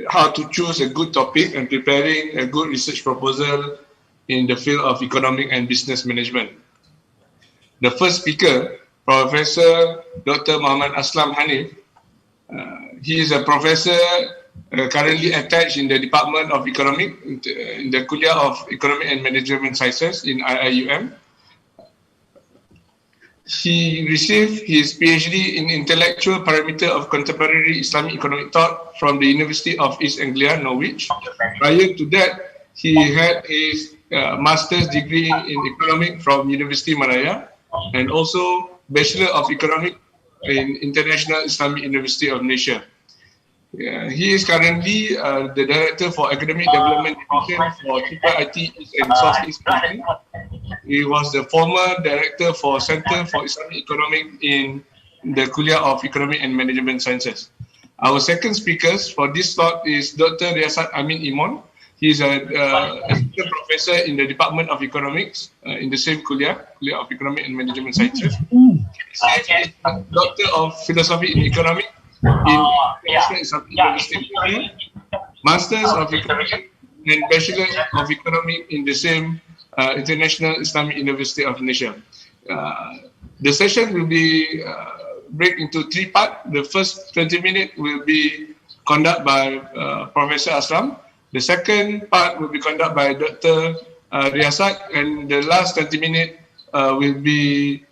how to choose a good topic and preparing a good research proposal in the field of economic and business management. The first speaker, Professor Dr. Muhammad Aslam HANEEF. He is a professor currently attached in the Department of Economics in the Kuliah of Economic and Management Sciences in IIUM. He received his PhD in Intellectual Parameter of Contemporary Islamic Economic Thought from the University of East Anglia, Norwich. Prior to that, he had his master's degree in Economics from University Malaya and also Bachelor of Economics in International Islamic University of Malaysia. He is currently the Director for Academic Development Division for IIIT East and Southeast Asia. He was the former Director for Center for Islamic Economics in the Kuliah of Economic and Management Sciences. Our second speaker for this slot is Dr. Yasak Amin Imon. He is an assistant professor in the Department of Economics in the same Kuliah of Economic and Management Sciences. He is Doctor of Philosophy in Economics in International Islamic University of Malaysia, Masters of Economics and Bachelor of Economics in the same International Islamic University of Malaysia. The session will be break into three parts. The first 20 minutes will be conducted by Professor Aslam. The second part will be conducted by Dr. Yasak, and the last 20 minutes will be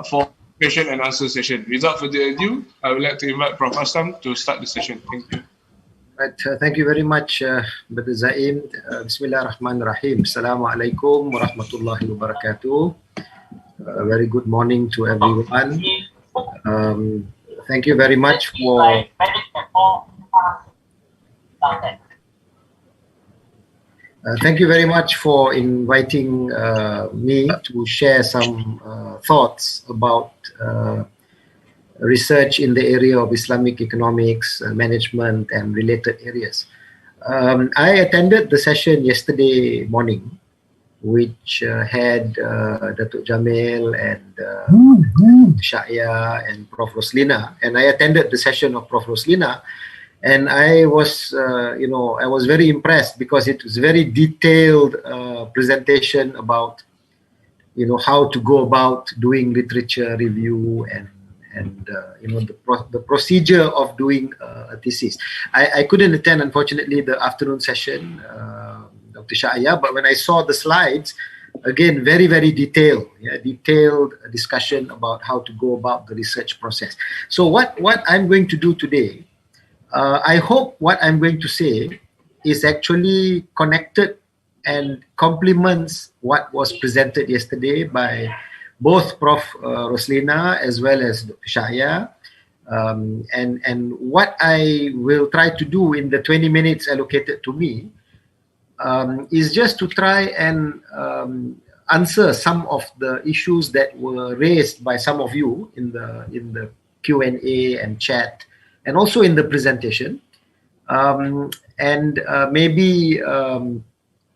for question and answer session. Without further ado, I would like to invite Prof. Aslam to start the session. Thank you. Right, thank you very much, Brother Zaim. Bismillahirrahmanirrahim. Assalamualaikum warahmatullahi wabarakatuh. Very good morning to everyone. Thank you very much for inviting me to share some thoughts about research in the area of Islamic economics, management, and related areas. I attended the session yesterday morning, which had Datuk Jamil and Shaya and Prof. Roslina, and I attended the session of Prof. Roslina, and I was, I was very impressed because it was very detailed presentation about, how to go about doing literature review and the procedure of doing a thesis. I couldn't attend, unfortunately, the afternoon session, Dr. Shaya, but when I saw the slides, again, very, very detailed discussion about how to go about the research process. So what I'm going to do today, I hope what I'm going to say is actually connected and complements what was presented yesterday by both Prof. Roslina as well as Dr. Shaya. And what I will try to do in the 20 minutes allocated to me is just to try and answer some of the issues that were raised by some of you in the Q&A and chat, and also in the presentation. Maybe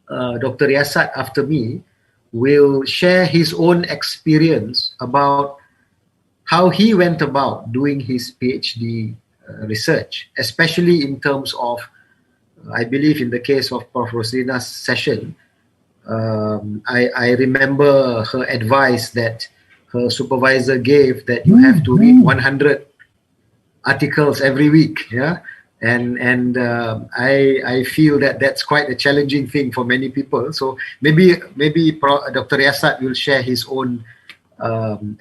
Dr. Yasak after me will share his own experience about how he went about doing his PhD research, especially in terms of, I believe in the case of Prof. Roslina's session, I remember her advice that her supervisor gave, that you have to read 100 articles every week, and I feel that that's quite a challenging thing for many people. So maybe Dr. Yasak will share his own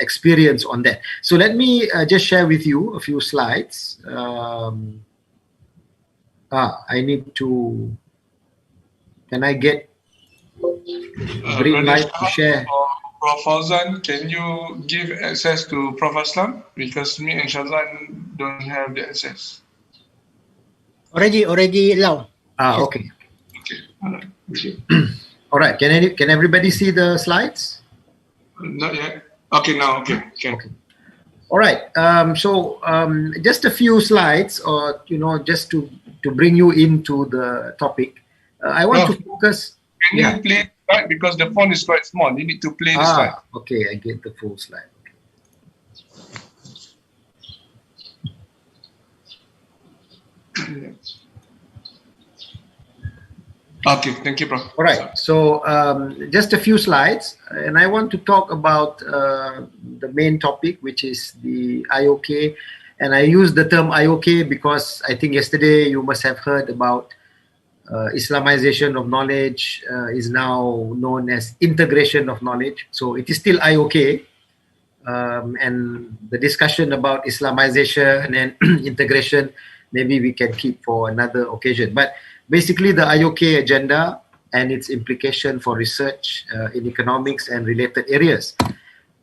experience on that. So let me just share with you a few slides. I need to. Can I get green light to share? Prof. Fauzan, can you give access to Prof. Aslam? Because me and Shazan don't have the access. Already allowed. Okay. Okay. All right. All right. Can everybody see the slides? Not yet. Okay, now okay. Okay. All right. So just a few slides, or just to bring you into the topic. I want to focus. Can you play slide, because the font is quite small? You need to play the slide. Okay, I get the full slide. Okay. Okay, thank you, Prof. All right, so just a few slides, and I want to talk about the main topic, which is the IOK. And I use the term IOK because I think yesterday you must have heard about Islamization of knowledge is now known as integration of knowledge. So it is still IOK, and the discussion about Islamization and integration, maybe we can keep for another occasion. But basically the IOK agenda and its implication for research in economics and related areas.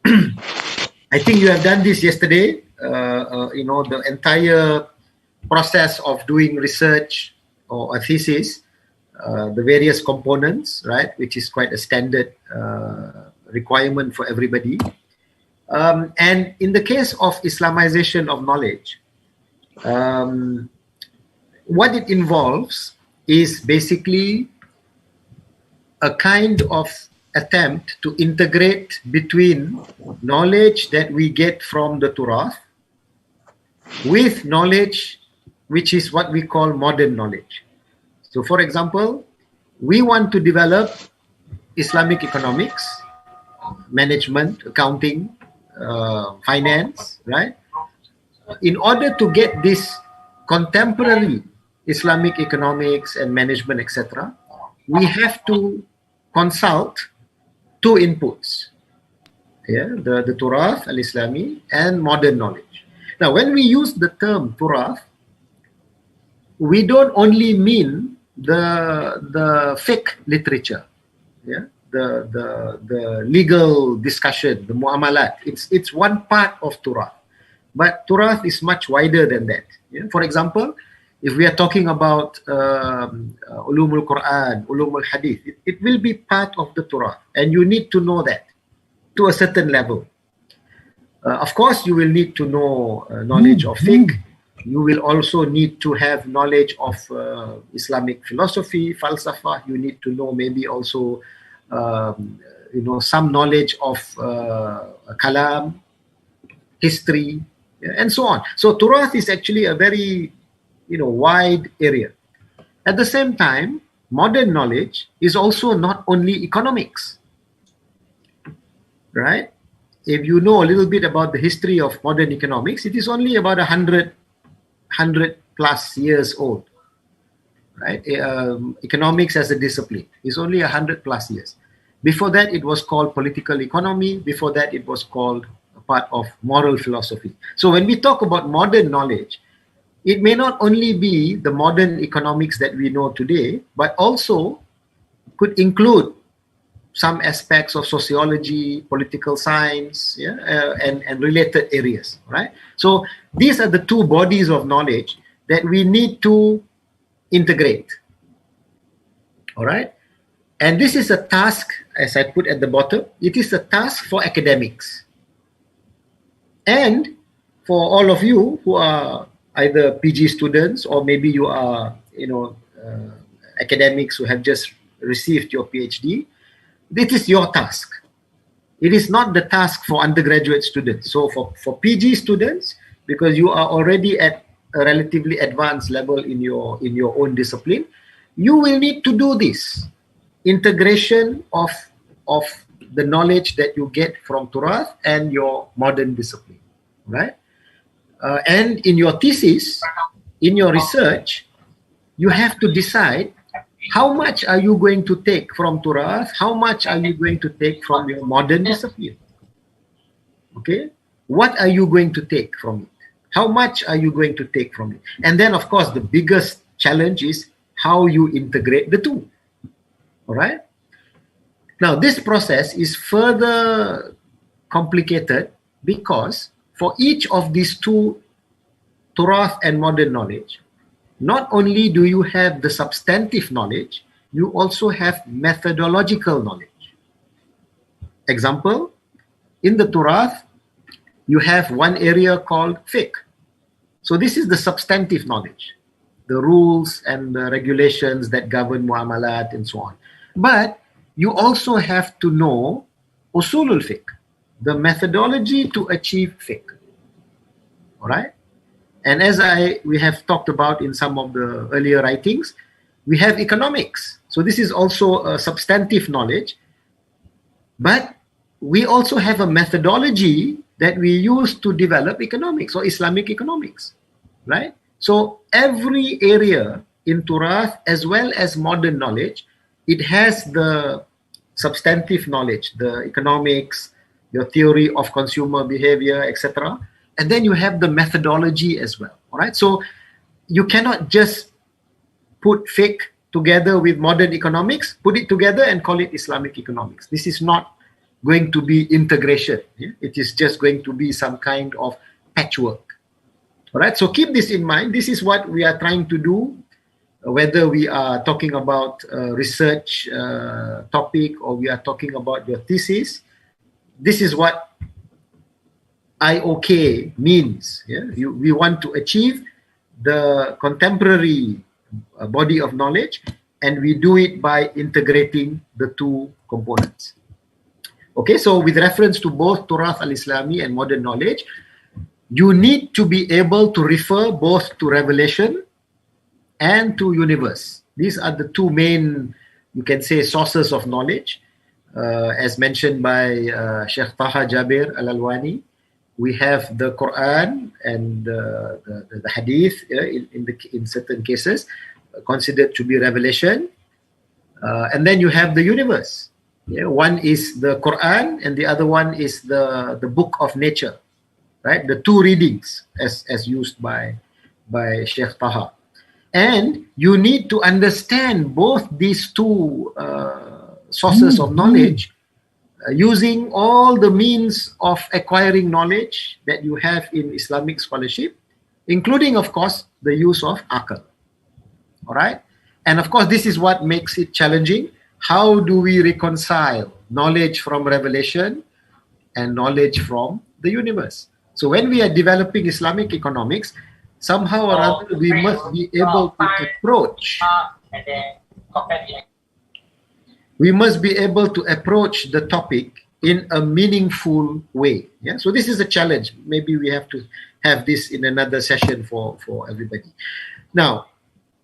I think you have done this yesterday. The entire process of doing research or a thesis, the various components, right, which is quite a standard requirement for everybody. And in the case of Islamization of knowledge, what it involves is basically a kind of attempt to integrate between knowledge that we get from the Torah with knowledge which is what we call modern knowledge. So for example, we want to develop Islamic economics, management, accounting, finance, right? In order to get this contemporary Islamic economics and management, etc., we have to consult two inputs, the Torah al-Islami and modern knowledge. Now, when we use the term Torah, we don't only mean the fiqh literature, the legal discussion, the muamalat. It's one part of Torah, but Torah is much wider than that. For example, if we are talking about ulumul Quran, ulumul Hadith, it will be part of the Torah, and you need to know that to a certain level. Of course, you will need to know knowledge of fiqh. You will also need to have knowledge of Islamic philosophy, falsafa. You need to know maybe also, some knowledge of kalam, history, and so on. So Torah is actually a very wide area. At the same time, modern knowledge is also not only economics, right? If you know a little bit about the history of modern economics, it is only about 100 plus years old, right? Economics as a discipline is only 100 plus years. Before that, it was called political economy. Before that, it was called a part of moral philosophy. So when we talk about modern knowledge, it may not only be the modern economics that we know today, but also could include some aspects of sociology, political science, and related areas, right? So these are the two bodies of knowledge that we need to integrate, all right? And this is a task, as I put at the bottom, it is a task for academics. And for all of you who are either PG students or maybe you are, academics who have just received your PhD, this is your task. It is not the task for undergraduate students. So for PG students, because you are already at a relatively advanced level in your own discipline, you will need to do this integration of the knowledge that you get from Torah and your modern discipline, right? And in your thesis, in your research, you have to decide how much are you going to take from Torah, how much are you going to take from your modern discipline, okay? What are you going to take from it? How much are you going to take from it? And then, of course, the biggest challenge is how you integrate the two, all right? Now, this process is further complicated because for each of these two, Torah and modern knowledge, not only do you have the substantive knowledge, you also have methodological knowledge. Example, in the Torah, you have one area called fiqh. So this is the substantive knowledge, the rules and the regulations that govern muamalat and so on. But you also have to know usulul fiqh, the methodology to achieve fiqh. All right? And as we have talked about in some of the earlier writings, we have economics. So this is also a substantive knowledge, but we also have a methodology that we use to develop economics or Islamic economics, right? So every area in Turath as well as modern knowledge, it has the substantive knowledge, the economics, your theory of consumer behavior, etc. And then you have the methodology as well, all right? So you cannot just put fiqh together with modern economics, put it together and call it Islamic economics. This is not going to be integration. Yeah? It is just going to be some kind of patchwork. All right, so keep this in mind. This is what we are trying to do, whether we are talking about research topic or we are talking about your thesis. This is what IOK means. Yeah? We want to achieve the contemporary body of knowledge, and we do it by integrating the two components. Okay, so with reference to both Turath al-Islami and modern knowledge, you need to be able to refer both to revelation and to universe. These are the two main, you can say, sources of knowledge. As mentioned by Sheikh Taha Jabir Al-Alwani, we have the Quran and the Hadith in certain cases considered to be revelation. And then you have the universe. Yeah, one is the Quran and the other one is the book of nature, right? The two readings as used by Sheikh Taha. And you need to understand both these two sources of knowledge using all the means of acquiring knowledge that you have in Islamic scholarship, including, of course, the use of akal. All right? And of course, this is what makes it challenging. How do we reconcile knowledge from revelation and knowledge from the universe? So when we are developing Islamic economics, somehow or other we must be able to approach. We must be able to approach the topic in a meaningful way. Yeah. So this is a challenge. Maybe we have to have this in another session for everybody. Now,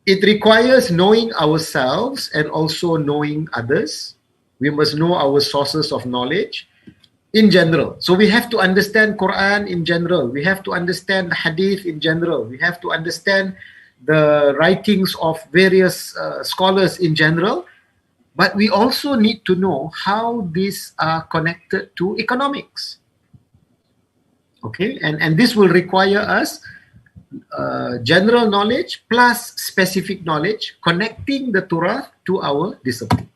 it requires knowing ourselves and also knowing others. We must know our sources of knowledge in general. So we have to understand Quran in general. We have to understand the Hadith in general. We have to understand the writings of various scholars in general. But we also need to know how these are connected to economics. Okay, and this will require us general knowledge plus specific knowledge connecting the Turath to our discipline.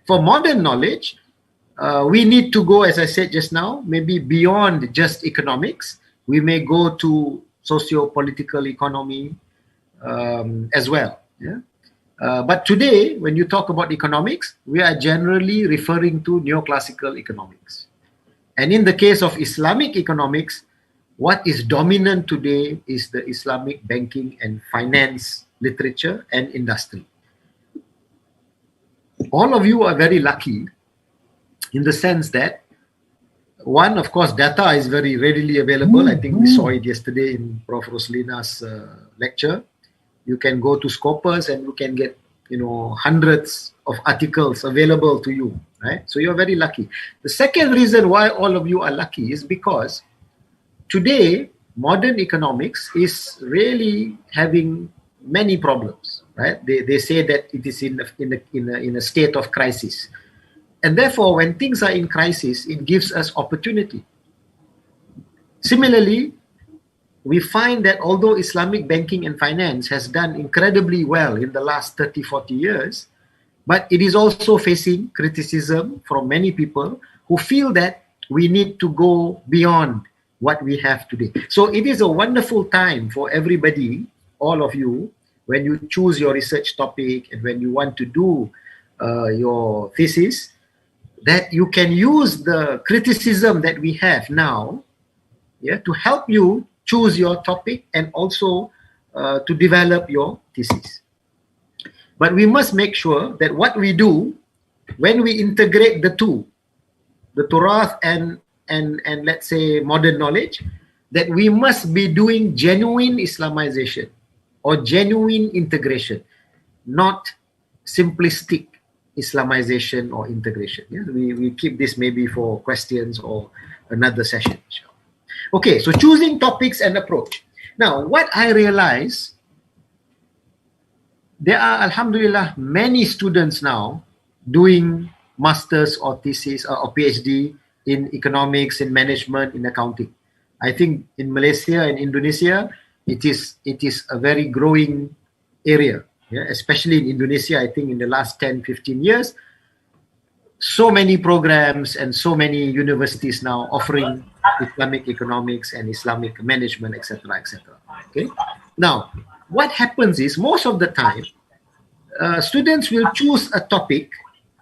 For modern knowledge, we need to go, as I said just now, maybe beyond just economics. We may go to socio-political economy as well. Yeah? But today, when you talk about economics, we are generally referring to neoclassical economics. And in the case of Islamic economics, what is dominant today is the Islamic banking and finance literature and industry. All of you are very lucky in the sense that, one, of course, data is very readily available. I think we saw it yesterday in Prof. Roslina's lecture. You can go to Scopus and you can get, hundreds of articles available to you, right? So you're very lucky. The second reason why all of you are lucky is because today, modern economics is really having many problems, right? They say that it is in a state of crisis. And therefore, when things are in crisis, it gives us opportunity. Similarly, we find that although Islamic banking and finance has done incredibly well in the last 30, 40 years, but it is also facing criticism from many people who feel that we need to go beyond what we have today. So it is a wonderful time for everybody, all of you, when you choose your research topic and when you want to do your thesis, that you can use the criticism that we have now, yeah, to help you choose your topic and also to develop your thesis. But we must make sure that what we do, when we integrate the two, the Turath and let's say modern knowledge, that we must be doing genuine Islamization or genuine integration, not simplistic Islamization or integration. Yeah? We keep this maybe for questions or another session. Okay, so choosing topics and approach. Now, what I realize, there are, alhamdulillah, many students now doing masters or thesis or PhD in economics, in management, in accounting. I think in Malaysia and Indonesia, it is a very growing area. Yeah? Especially in Indonesia, I think in the last 10, 15 years, so many programs and so many universities now offering Islamic economics and Islamic management, etc., etc. Okay. Now, what happens is most of the time, students will choose a topic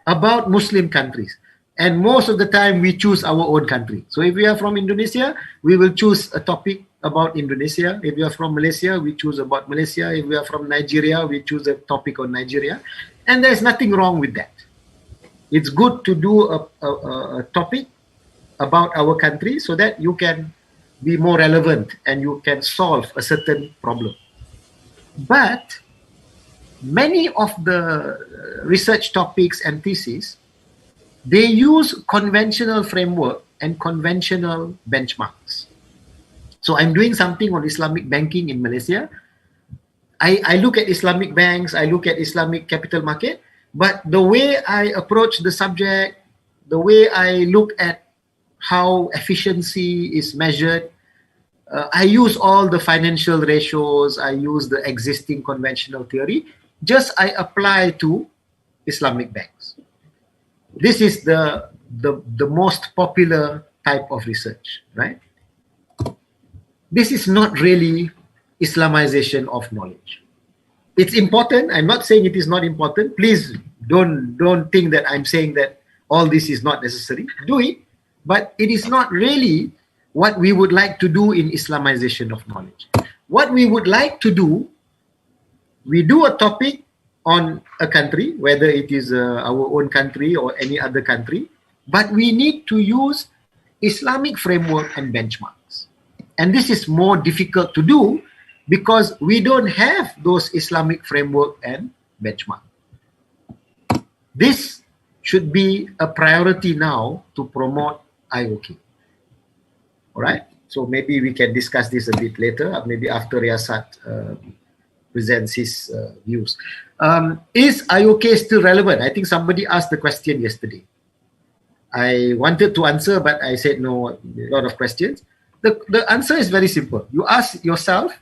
about Muslim countries, and most of the time we choose our own country. So if we are from Indonesia, we will choose a topic about Indonesia. If we are from Malaysia, we choose about Malaysia. If we are from Nigeria, we choose a topic on Nigeria, and there's nothing wrong with that. It's good to do a topic about our country so that you can be more relevant and you can solve a certain problem. But many of the research topics and theses, they use conventional framework and conventional benchmarks. So I'm doing something on Islamic banking in Malaysia. I look at Islamic banks, I look at Islamic capital market, but the way I approach the subject, the way I look at how efficiency is measured, I use all the financial ratios, I use the existing conventional theory, just I apply to Islamic banks. This is the most popular type of research, right? This is not really Islamization of knowledge. It's important. I'm not saying it is not important. Please don't think that I'm saying that all this is not necessary. Do it, but it is not really what we would like to do in Islamization of knowledge. What we would like to do, we do a topic on a country, whether it is our own country or any other country, but we need to use Islamic framework and benchmarks. And this is more difficult to do because we don't have those Islamic framework and benchmark. This should be a priority now to promote IOK. All right? So maybe we can discuss this a bit later, maybe after Yasak presents his views. Is IOK still relevant? I think somebody asked the question yesterday. I wanted to answer, but I said no, a lot of questions. The answer is very simple. You ask yourself,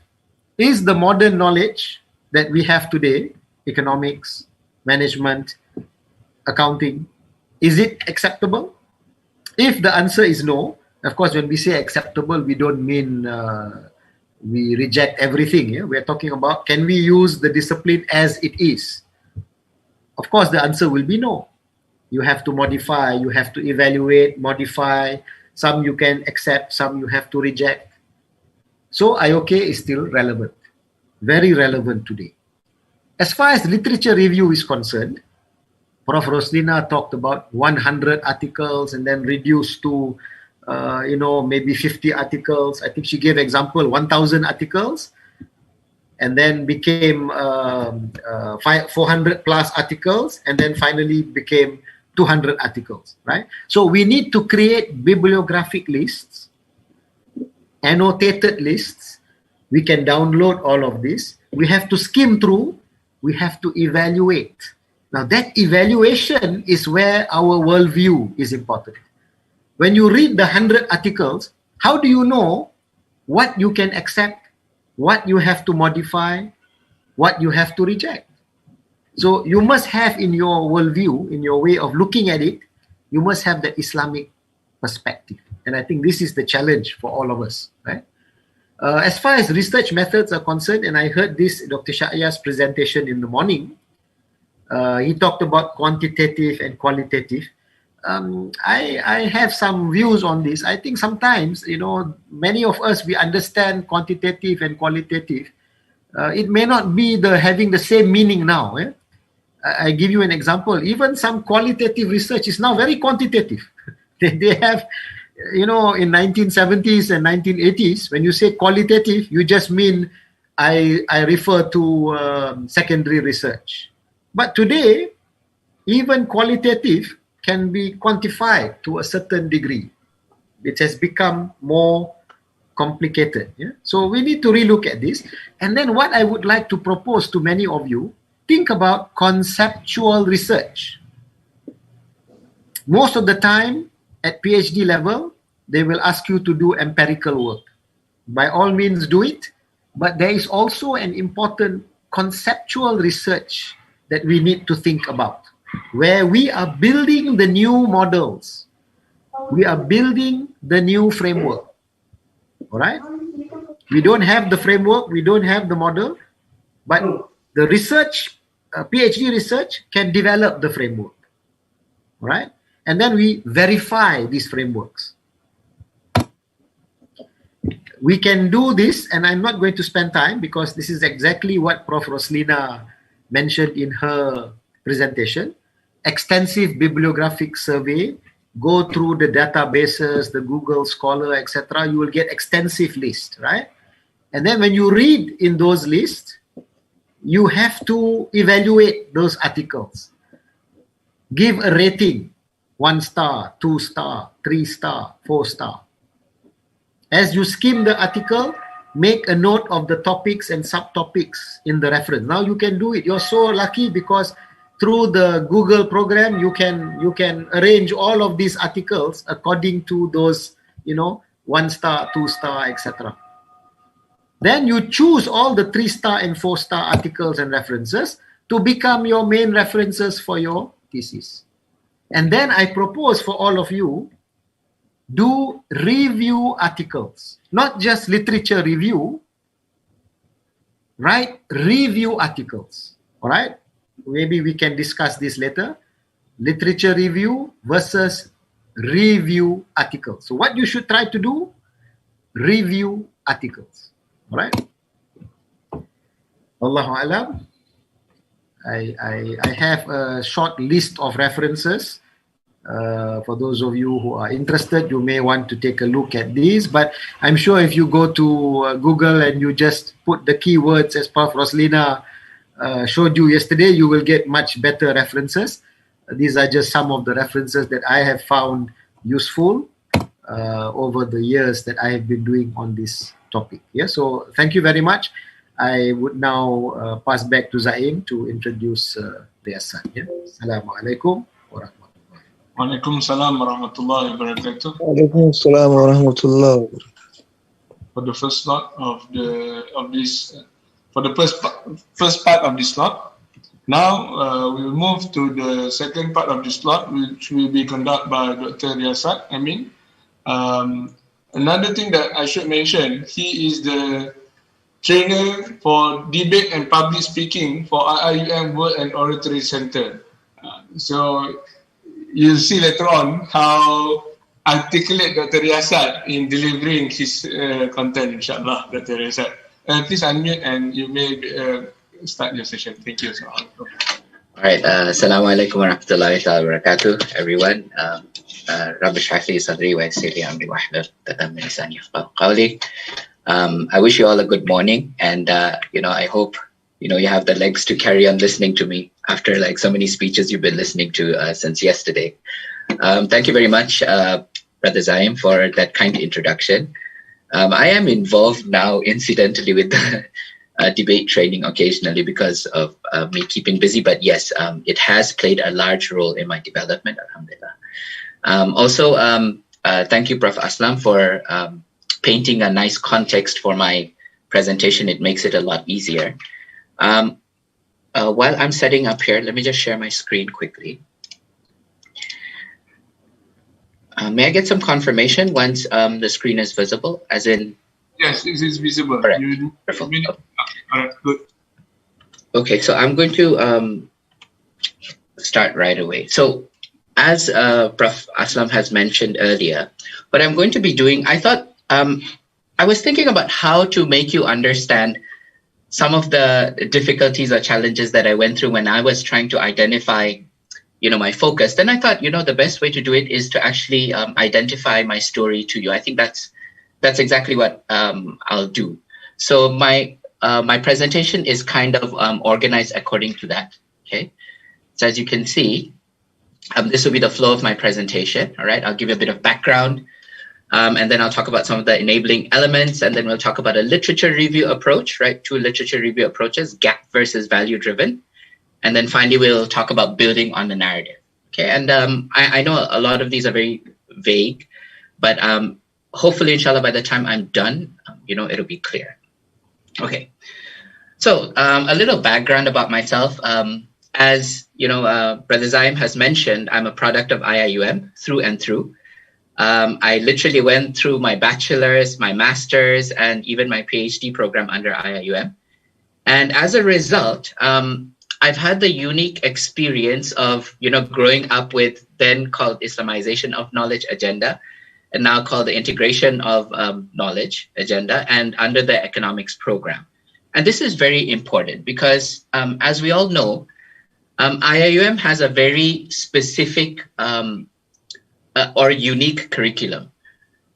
is the modern knowledge that we have today, economics, management, accounting, is it acceptable? If the answer is no, of course, when we say acceptable, we don't mean we reject everything. Yeah? We're talking about, can we use the discipline as it is? Of course, the answer will be no. You have to modify, you have to evaluate, modify. Some you can accept, some you have to reject. So IOK is still relevant, very relevant today. As far as literature review is concerned, Prof. Roslina talked about 100 articles and then reduced to, maybe 50 articles. I think she gave example 1,000 articles and then became 400 plus articles and then finally became 200 articles, right? So we need to create bibliographic lists, annotated lists. We can download all of this. We have to skim through. We have to evaluate. Now that evaluation is where our worldview is important. When you read the 100 articles, how do you know what you can accept, what you have to modify, what you have to reject? So you must have in your worldview, in your way of looking at it, you must have the Islamic perspective. And I think this is the challenge for all of us, right? As far as research methods are concerned, and I heard this Dr. Shahya's presentation in the morning, he talked about quantitative and qualitative. I have some views on this. I think sometimes, many of us, we understand quantitative and qualitative. It may not be having the same meaning now. I give you an example. Even some qualitative research is now very quantitative. They have, in 1970s and 1980s, when you say qualitative, you just mean I refer to secondary research. But today, even qualitative can be quantified to a certain degree. It has become more complicated. Yeah? So we need to relook at this. And then what I would like to propose to many of you, think about conceptual research. Most of the time at PhD level, they will ask you to do empirical work. By all means, do it. But there is also an important conceptual research that we need to think about, where we are building the new models. We are building the new framework. All right? We don't have the framework, we don't have the model, but the research, PhD research can develop the framework. All right? And then we verify these frameworks. We can do this, and I'm not going to spend time because this is exactly what Prof. Roslina mentioned in her presentation. Extensive bibliographic survey, go through the databases, the Google Scholar, etc. You will get extensive list, right? And then when you read in those lists, you have to evaluate those articles. Give a rating, 1 star, 2 star, 3 star, 4 star. As you skim the article, make a note of the topics and subtopics in the reference. Now you can do it. You're so lucky because through the Google program, you can arrange all of these articles according to those, 1 star, 2 star, etc. Then you choose all the 3 star and 4 star articles and references to become your main references for your thesis. And then I propose for all of you, do review articles, not just literature review, write review articles, all right? Maybe we can discuss this later. Literature review versus review articles. So what you should try to do, review articles, all right? Allahu Alam. I have a short list of references. For those of you who are interested, you may want to take a look at these. But I'm sure if you go to Google and you just put the keywords as Prof. Roslina showed you yesterday, you will get much better references. These are just some of the references that I have found useful over the years that I have been doing on this topic. Yeah, so thank you very much. I would now pass back to Zaim to introduce the Yasak. Yeah? Assalamualaikum warahmatullahi wabarakatuh. Waalaikumsalam warahmatullahi wabarakatuh. Waalaikumsalam warahmatullahi wabarakatuh. For the first slot of this, for the first part of this slot. Now we will move to the second part of the slot, which will be conducted by Dr. Yasak Amin. Another thing that I should mention, he is the trainer for debate and public speaking for IIUM Word and Oratory Center. So you'll see later on how articulate Dr. Yasak in delivering his content, inshallah, Dr. Yasak. Please unmute and you may start your session. Thank you. All right. Assalamualaikum warahmatullahi wabarakatuh, everyone. Rabbi Shafli Sadri wa Yassiri Amri Wahlul Uqdatan min Lisani Yafqahu Qawli. I wish you all a good morning, and I hope you have the legs to carry on listening to me after like so many speeches you've been listening to since yesterday. Thank you very much, Brother Zaim, for that kind introduction. I am involved now, incidentally, with the debate training occasionally because of me keeping busy. But yes, it has played a large role in my development, alhamdulillah. Also, thank you, Prof. Aslam, for painting a nice context for my presentation. It makes it a lot easier. While I'm setting up here, let me just share my screen quickly. May I get some confirmation once the screen is visible, as in? Yes, it is visible. All right. Okay, all right, good. Okay, so I'm going to start right away. So as Prof. Aslam has mentioned earlier, what I'm going to be doing, I thought, I was thinking about how to make you understand some of the difficulties or challenges that I went through when I was trying to identify my focus, then I thought, the best way to do it is to actually identify my story to you. I think that's exactly what I'll do. So my presentation is kind of organized according to that. Okay. So as you can see, this will be the flow of my presentation. All right. I'll give you a bit of background. And then I'll talk about some of the enabling elements, and then we'll talk about a literature review approach, right? 2 literature review approaches, gap versus value driven. And then finally, we'll talk about building on the narrative. Okay, and I know a lot of these are very vague, but hopefully, inshallah, by the time I'm done, it'll be clear. Okay, so a little background about myself. As Brother Zaim has mentioned, I'm a product of IIUM through and through. I literally went through my bachelor's, my master's, and even my PhD program under IIUM. And as a result, I've had the unique experience of, growing up with then called Islamization of Knowledge agenda, and now called the Integration of Knowledge agenda, and under the economics program. And this is very important because, as we all know, IIUM has a very specific or unique curriculum,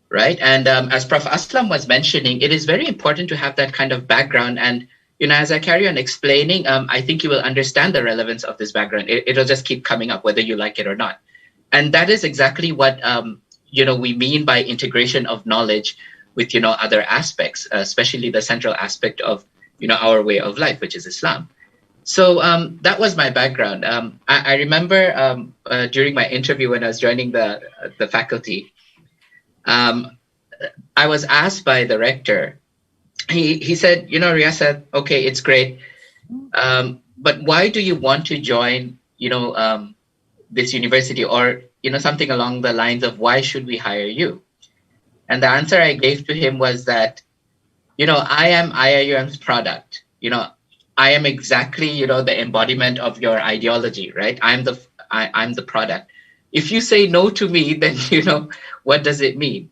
right? And as Prof. Aslam was mentioning, it is very important to have that kind of background. And, as I carry on explaining, I think you will understand the relevance of this background. It'll just keep coming up whether you like it or not. And that is exactly what, we mean by integration of knowledge with, other aspects, especially the central aspect of, our way of life, which is Islam. So that was my background. I remember during my interview when I was joining the faculty, I was asked by the rector. He said, Riyasat, okay, it's great, but why do you want to join, this university, or something along the lines of why should we hire you? And the answer I gave to him was that, I am IIUM's product. I am exactly, the embodiment of your ideology, right? I'm the product. If you say no to me, then, what does it mean?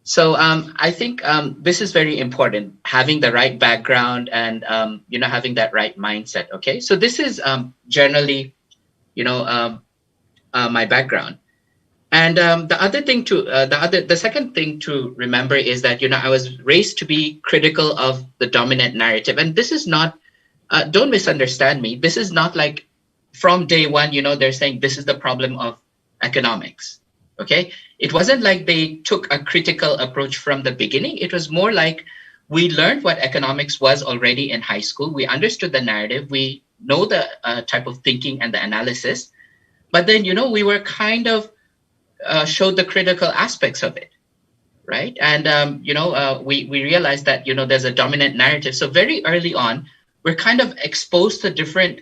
So I think this is very important, having the right background and, having that right mindset. Okay. So this is generally, my background. And the second thing to remember is that, I was raised to be critical of the dominant narrative. And this is not, don't misunderstand me. This is not like from day one, they're saying this is the problem of economics. Okay. It wasn't like they took a critical approach from the beginning. It was more like we learned what economics was already in high school. We understood the narrative. We know the type of thinking and the analysis. But then, we were kind of showed the critical aspects of it, right? And, we realized that, there's a dominant narrative. So very early on, we're kind of exposed to different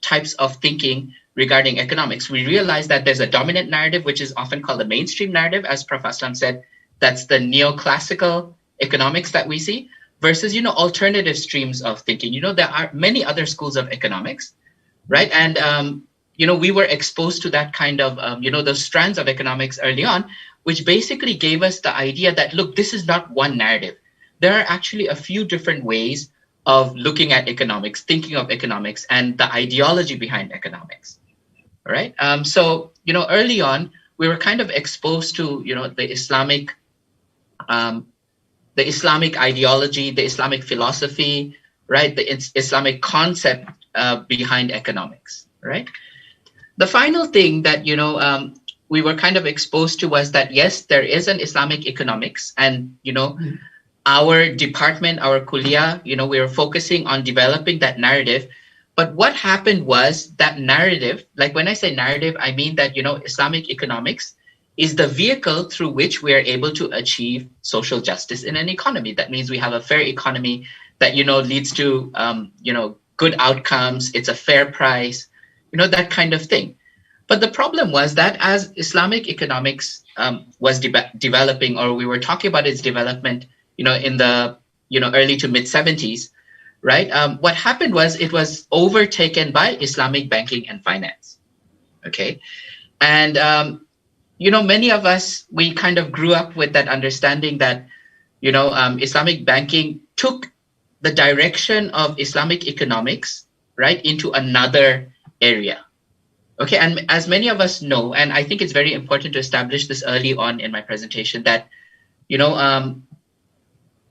types of thinking regarding economics. We realized that there's a dominant narrative, which is often called the mainstream narrative, as Prof. Aslam said, that's the neoclassical economics that we see, versus, alternative streams of thinking. There are many other schools of economics, right? And, we were exposed to that kind of, those strands of economics early on, which basically gave us the idea that, look, this is not one narrative. There are actually a few different ways of looking at economics, thinking of economics, and the ideology behind economics. All right. So, early on, we were kind of exposed to, the Islamic ideology, the Islamic philosophy, right? The Islamic concept behind economics, right? The final thing that, we were kind of exposed to was that, yes, there is an Islamic economics, and, our department, our kuliah, we were focusing on developing that narrative. But what happened was that narrative, like when I say narrative, I mean that, Islamic economics is the vehicle through which we are able to achieve social justice in an economy. That means we have a fair economy that, leads to, good outcomes. It's a fair price, that kind of thing. But the problem was that as Islamic economics was developing, or we were talking about its development, in the, early to mid 70s, right? What happened was it was overtaken by Islamic banking and finance. Okay. And, many of us, we kind of grew up with that understanding that, Islamic banking took the direction of Islamic economics, right, into another area. Okay, and as many of us know, and I think it's very important to establish this early on in my presentation, that,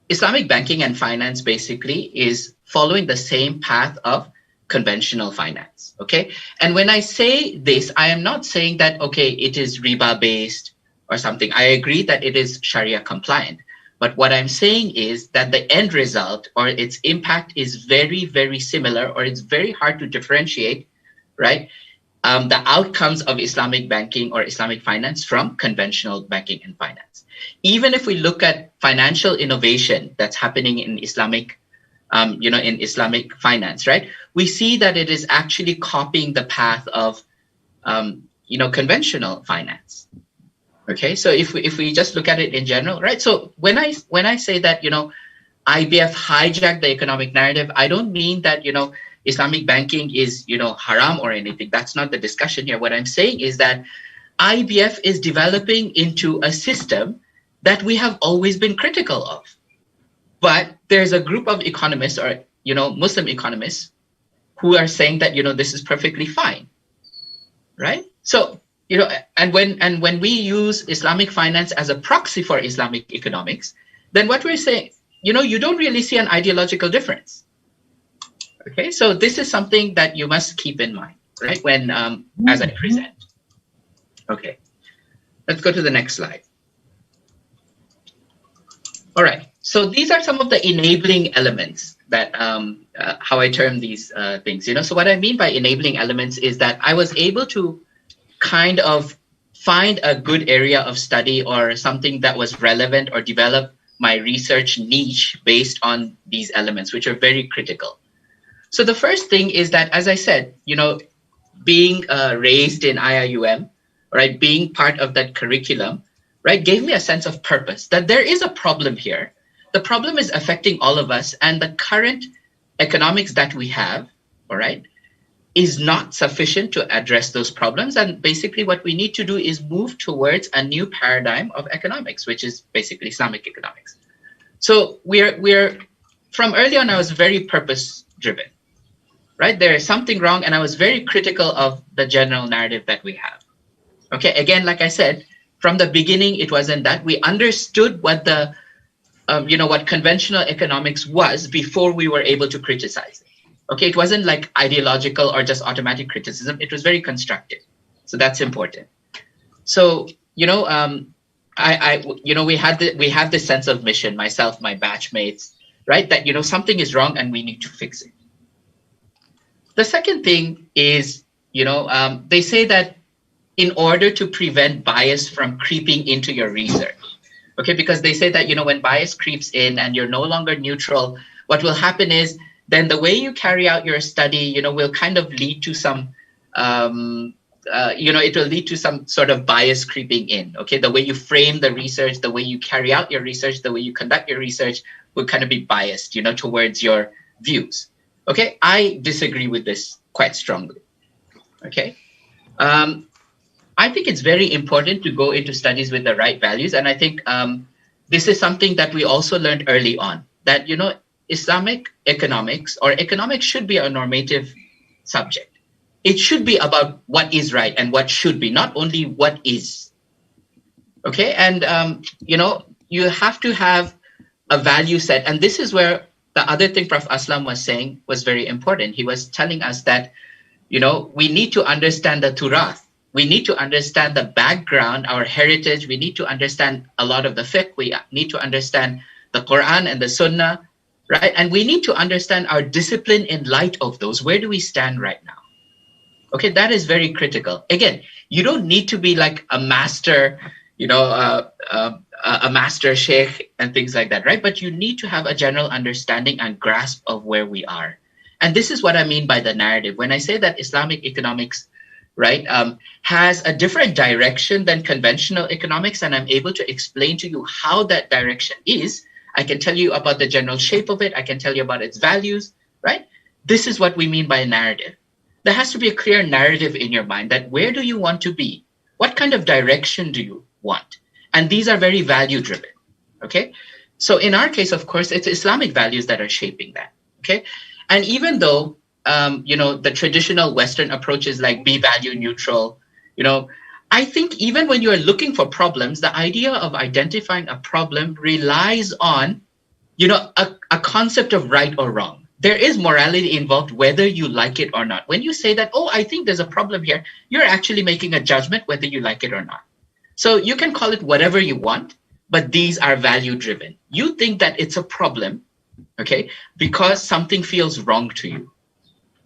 Islamic banking and finance basically is following the same path of conventional finance, okay? And when I say this, I am not saying that, okay, it is riba based or something. I agree that it is Sharia compliant. But what I'm saying is that the end result or its impact is very, very similar, or it's very hard to differentiate, right? The outcomes of Islamic banking or Islamic finance from conventional banking and finance. Even if we look at financial innovation that's happening in Islamic, in Islamic finance, right? We see that it is actually copying the path of, conventional finance. Okay, so if we just look at it in general, right? So when I say that, IBF hijacked the economic narrative, I don't mean that, Islamic banking is, haram or anything. That's not the discussion here. What I'm saying is that IBF is developing into a system that we have always been critical of. But there's a group of economists or, Muslim economists who are saying that, this is perfectly fine, right? So, and when we use Islamic finance as a proxy for Islamic economics, then what we're saying, you don't really see an ideological difference. Okay, so this is something that you must keep in mind, right? When, as I present. Okay, let's go to the next slide. All right, so these are some of the enabling elements that, how I term these things, So what I mean by enabling elements is that I was able to kind of find a good area of study or something that was relevant or develop my research niche based on these elements, which are very critical. So the first thing is that, as I said, being raised in IIUM, right, being part of that curriculum, right, gave me a sense of purpose, that there is a problem here. The problem is affecting all of us, and the current economics that we have, all right, is not sufficient to address those problems. And basically what we need to do is move towards a new paradigm of economics, which is basically Islamic economics. So we're from early on, I was very purpose driven, right? There is something wrong, and I was very critical of the general narrative that we have. Okay, again, like I said, from the beginning, it wasn't that. We understood what the, what conventional economics was before we were able to criticize it. Okay, it wasn't like ideological or just automatic criticism. It was very constructive. So that's important. So, we have this sense of mission, myself, my batchmates, right? That, something is wrong and we need to fix it. The second thing is, they say that in order to prevent bias from creeping into your research, okay, because they say that, when bias creeps in and you're no longer neutral, what will happen is then the way you carry out your study, will kind of lead to some, it will lead to some sort of bias creeping in, okay? The way you frame the research, the way you carry out your research, the way you conduct your research will kind of be biased, towards your views. Okay, I disagree with this quite strongly. Okay, I think it's very important to go into studies with the right values, and I think this is something that we also learned early on, that Islamic economics or economics should be a normative subject. It should be about what is right and what should be, not only what is. Okay, and you have to have a value set, and this is where the other thing Prof. Aslam was saying was very important. He was telling us that, we need to understand the turath. We need to understand the background, our heritage. We need to understand a lot of the fiqh. We need to understand the Quran and the Sunnah, right? And we need to understand our discipline in light of those. Where do we stand right now? Okay, that is very critical. Again, you don't need to be like a master, a master sheikh and things like that, right? But you need to have a general understanding and grasp of where we are. And this is what I mean by the narrative. When I say that Islamic economics, right, has a different direction than conventional economics, and I'm able to explain to you how that direction is, I can tell you about the general shape of it. I can tell you about its values, right? This is what we mean by a narrative. There has to be a clear narrative in your mind that where do you want to be? What kind of direction do you want? And these are very value driven, okay? So in our case, of course, it's Islamic values that are shaping that, okay? And even though, the traditional Western approaches like be value neutral, I think even when you're looking for problems, the idea of identifying a problem relies on, a concept of right or wrong. There is morality involved, whether you like it or not. When you say that, oh, I think there's a problem here, you're actually making a judgment whether you like it or not. So you can call it whatever you want, but these are value driven. You think that it's a problem, okay, because something feels wrong to you,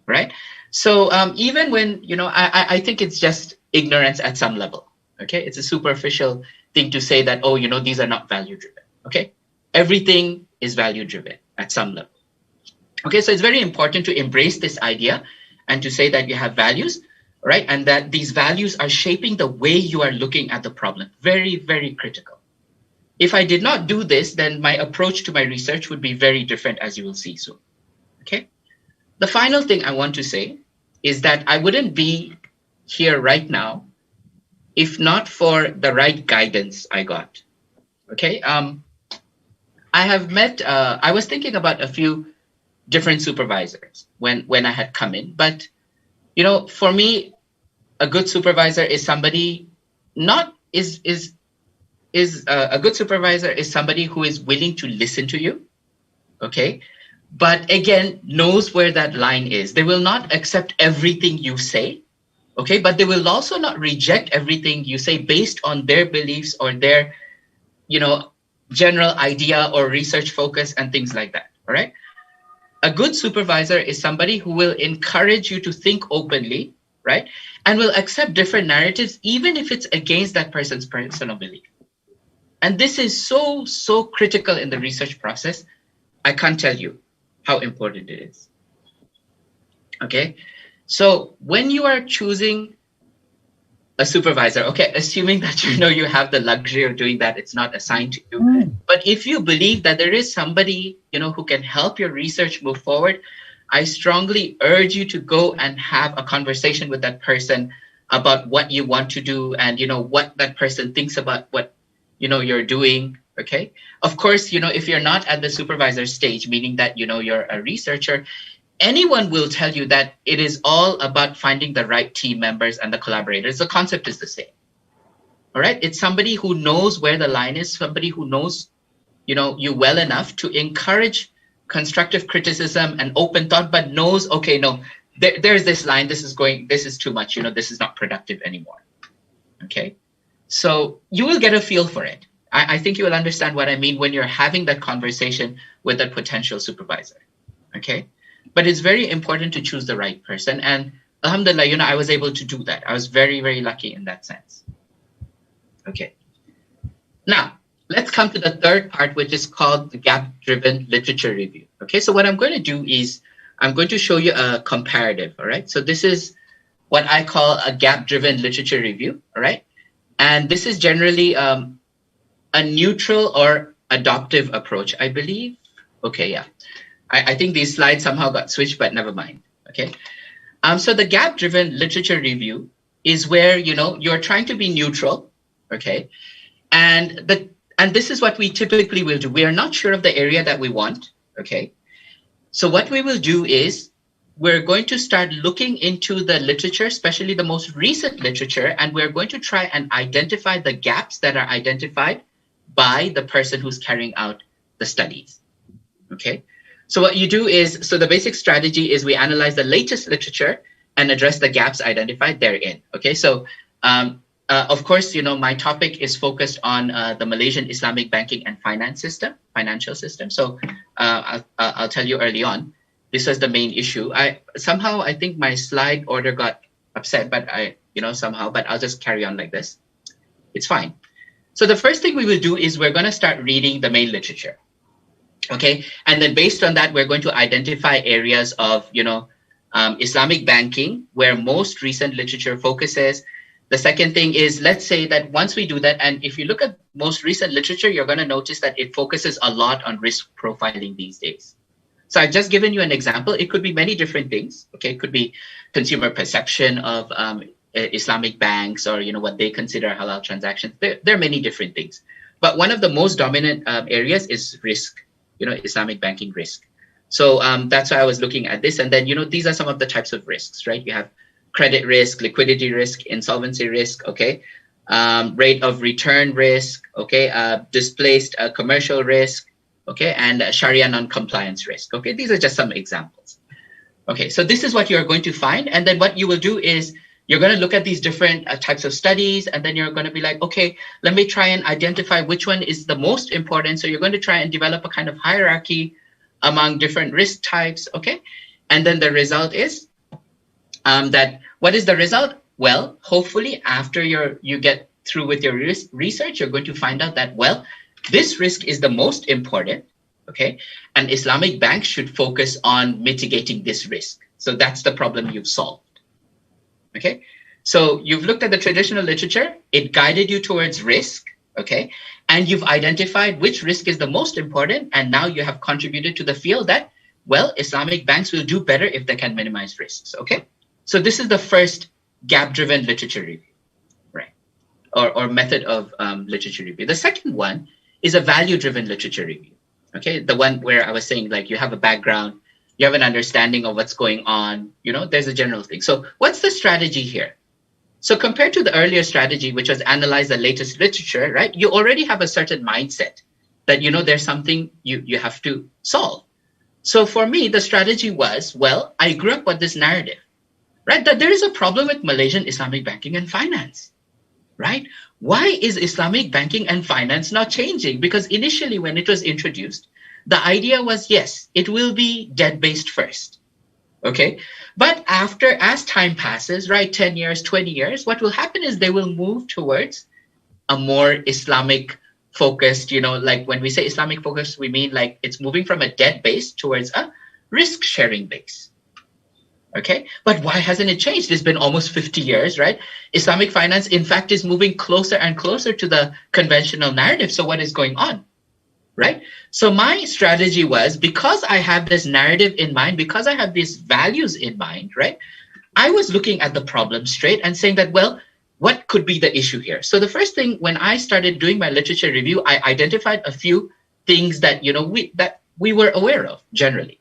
right? So even when, I think it's just ignorance at some level, okay? It's a superficial thing to say that, oh, these are not value driven, okay? Everything is value driven at some level. Okay, so it's very important to embrace this idea and to say that you have values, right? And that these values are shaping the way you are looking at the problem. Very, very critical. If I did not do this, then my approach to my research would be very different, as you will see soon. Okay. The final thing I want to say is that I wouldn't be here right now if not for the right guidance I got. Okay. I have met, I was thinking about a few different supervisors when I had come in, but for me, a good supervisor is somebody a good supervisor is somebody who is willing to listen to you, okay, but again knows where that line is. They will not accept everything you say, okay, but they will also not reject everything you say based on their beliefs or their general idea or research focus and things like that. All right. A good supervisor is somebody who will encourage you to think openly, right? And will accept different narratives, even if it's against that person's personal belief. And this is so, so critical in the research process. I can't tell you how important it is. Okay. So when you are choosing a supervisor, okay, assuming that you have the luxury of doing that, it's not assigned to you. But if you believe that there is somebody, who can help your research move forward, I strongly urge you to go and have a conversation with that person about what you want to do and, what that person thinks about what, you're doing. Okay. Of course, if you're not at the supervisor stage, meaning that, you're a researcher, anyone will tell you that it is all about finding the right team members and the collaborators. The concept is the same. All right. It's somebody who knows where the line is, somebody who knows, you well enough to encourage constructive criticism and open thought, but knows, okay, no, there's this line, this is too much, this is not productive anymore. Okay. So you will get a feel for it. I think you will understand what I mean when you're having that conversation with a potential supervisor. Okay. But it's very important to choose the right person. And alhamdulillah, I was able to do that. I was very, very lucky in that sense. Okay. Now, let's come to the third part, which is called the gap-driven literature review. Okay, so what I'm going to do is I'm going to show you a comparative, all right? So this is what I call a gap-driven literature review, all right? And this is generally a neutral or adoptive approach, I believe. Okay, yeah. I think these slides somehow got switched, but never mind, okay? So the gap-driven literature review is where, you're trying to be neutral, okay? And this is what we typically will do. We are not sure of the area that we want, okay? So what we will do is we're going to start looking into the literature, especially the most recent literature, and we're going to try and identify the gaps that are identified by the person who's carrying out the studies, okay? So what you do is, so the basic strategy is we analyze the latest literature and address the gaps identified therein, okay? So, of course, my topic is focused on the Malaysian Islamic banking and financial system. So I'll tell you early on, this was the main issue. I think my slide order got upset, but but I'll just carry on like this. It's fine. So the first thing we will do is we're going to start reading the main literature. Okay. And then based on that, we're going to identify areas of, Islamic banking where most recent literature focuses. The second thing is, let's say that once we do that, and if you look at most recent literature, you're going to notice that it focuses a lot on risk profiling these days. So I've just given you an example. It could be many different things. Okay, it could be consumer perception of Islamic banks or, what they consider halal transactions. There are many different things. But one of the most dominant areas is risk, Islamic banking risk. So that's why I was looking at this. And then, these are some of the types of risks, right? You have credit risk, liquidity risk, insolvency risk, okay? Rate of return risk, okay? Displaced commercial risk, okay? And Sharia non-compliance risk, okay? These are just some examples. Okay, so this is what you're going to find. And then what you will do is you're going to look at these different types of studies, and then you're going to be like, okay, let me try and identify which one is the most important. So you're going to try and develop a kind of hierarchy among different risk types, okay? And then the result is that, what is the result? Well, hopefully after you get through with your research, you're going to find out that, well, this risk is the most important, okay? And Islamic banks should focus on mitigating this risk. So that's the problem you've solved. Okay, so you've looked at the traditional literature, it guided you towards risk, okay, and you've identified which risk is the most important, and now you have contributed to the field that, well, Islamic banks will do better if they can minimize risks, okay? So this is the first gap-driven literature review, right, or method of literature review. The second one is a value-driven literature review, okay, the one where I was saying, like, you have a background, you have an understanding of what's going on, there's a general thing. So what's the strategy here? So compared to the earlier strategy, which was analyze the latest literature, right? You already have a certain mindset that, there's something you have to solve. So for me, the strategy was, well, I grew up with this narrative, right? That there is a problem with Malaysian Islamic banking and finance, right? Why is Islamic banking and finance not changing? Because initially when it was introduced, the idea was, yes, it will be debt-based first, okay? But as time passes, right, 10 years, 20 years, what will happen is they will move towards a more Islamic-focused, like when we say Islamic-focused, we mean like it's moving from a debt-based towards a risk-sharing base, okay? But why hasn't it changed? It's been almost 50 years, right? Islamic finance, in fact, is moving closer and closer to the conventional narrative. So what is going on? Right? So my strategy was, because I have this narrative in mind, because I have these values in mind, right? I was looking at the problem straight and saying that, well, what could be the issue here? So the first thing, when I started doing my literature review, I identified a few things that, we were aware of generally.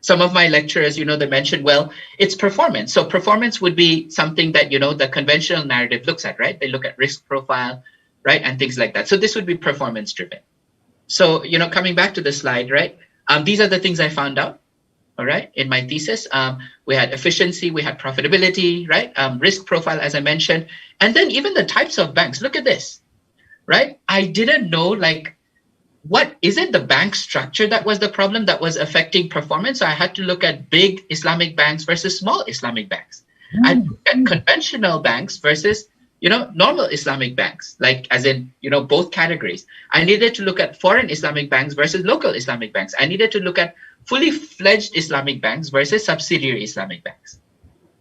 Some of my lecturers, they mentioned, well, it's performance. So performance would be something that, the conventional narrative looks at, right? They look at risk profile, right? And things like that. So this would be performance driven. So, coming back to the slide, right? These are the things I found out, all right, in my thesis. We had efficiency, we had profitability, right? Risk profile, as I mentioned. And then even the types of banks. Look at this, right? I didn't know, like, what is it the bank structure that was the problem that was affecting performance? So I had to look at big Islamic banks versus small Islamic banks. I looked at conventional banks versus normal Islamic banks, like as in, both categories. I needed to look at foreign Islamic banks versus local Islamic banks. I needed to look at fully fledged Islamic banks versus subsidiary Islamic banks,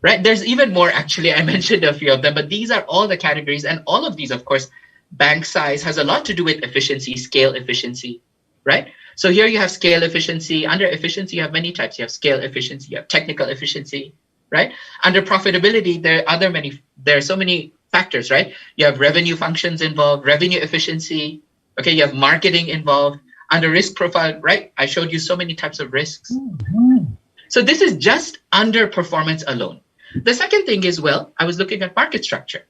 right? There's even more, actually. I mentioned a few of them, but these are all the categories. And all of these, of course, bank size has a lot to do with efficiency, scale efficiency, right? So here you have scale efficiency. Under efficiency, you have many types. You have scale efficiency, you have technical efficiency, right? Under profitability, there are so many factors, right? You have revenue functions involved, revenue efficiency, okay, you have marketing involved. Under risk profile, right? I showed you so many types of risks. So this is just under performance alone. The second thing is, well, I was looking at market structure,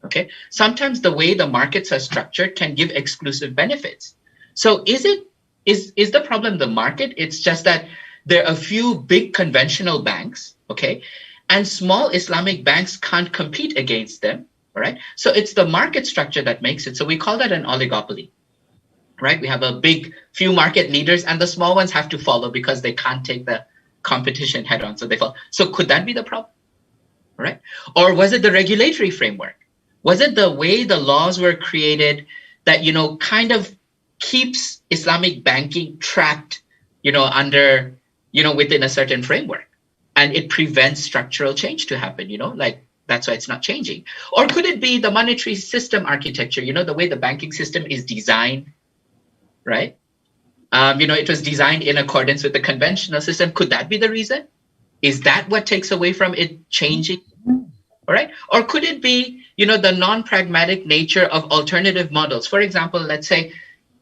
okay? Sometimes the way the markets are structured can give exclusive benefits. So is the problem the market? It's just that there are a few big conventional banks, okay? And small Islamic banks can't compete against them. All right. So it's the market structure that makes it. So we call that an oligopoly, right? We have a big few market leaders and the small ones have to follow because they can't take the competition head on. So they fall. So could that be the problem? All right. Or was it the regulatory framework? Was it the way the laws were created that, kind of keeps Islamic banking trapped, under, within a certain framework, and it prevents structural change to happen, like, that's why it's not changing. Or could it be the monetary system architecture, the way the banking system is designed, right? It was designed in accordance with the conventional system. Could that be the reason? Is that what takes away from it changing? All right. Or could it be, the non-pragmatic nature of alternative models? For example, let's say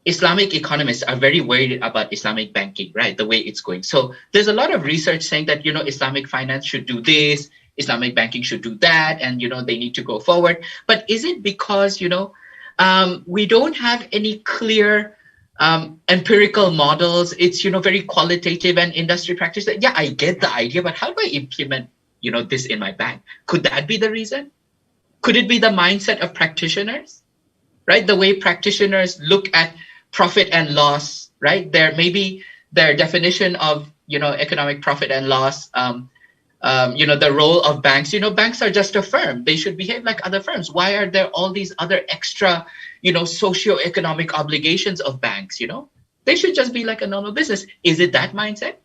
Islamic economists are very worried about Islamic banking, right? The way it's going. So there's a lot of research saying that, Islamic finance should do this, Islamic banking should do that, and, they need to go forward. But is it because, we don't have any clear empirical models? It's, very qualitative and industry practice. Yeah, I get the idea, but how do I implement, this in my bank? Could that be the reason? Could it be the mindset of practitioners, right? The way practitioners look at profit and loss, right? Maybe their definition of, economic profit and loss, the role of banks. Banks are just a firm. They should behave like other firms. Why are there all these other extra, socio-economic obligations of banks, They should just be like a normal business. Is it that mindset?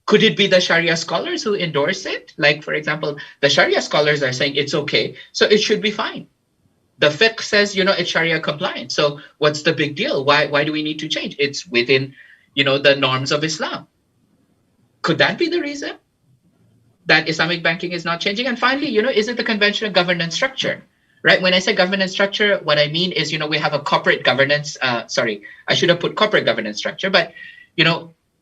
Could it be the Sharia scholars who endorse it? Like, for example, the Sharia scholars are saying it's okay, so it should be fine. The fiqh says, it's Sharia compliant. So what's the big deal? Why do we need to change? It's within, the norms of Islam. Could that be the reason that Islamic banking is not changing? And finally, is it the conventional governance structure, right? When I say governance structure, what I mean is, we have a corporate governance. Sorry, I should have put corporate governance structure, but,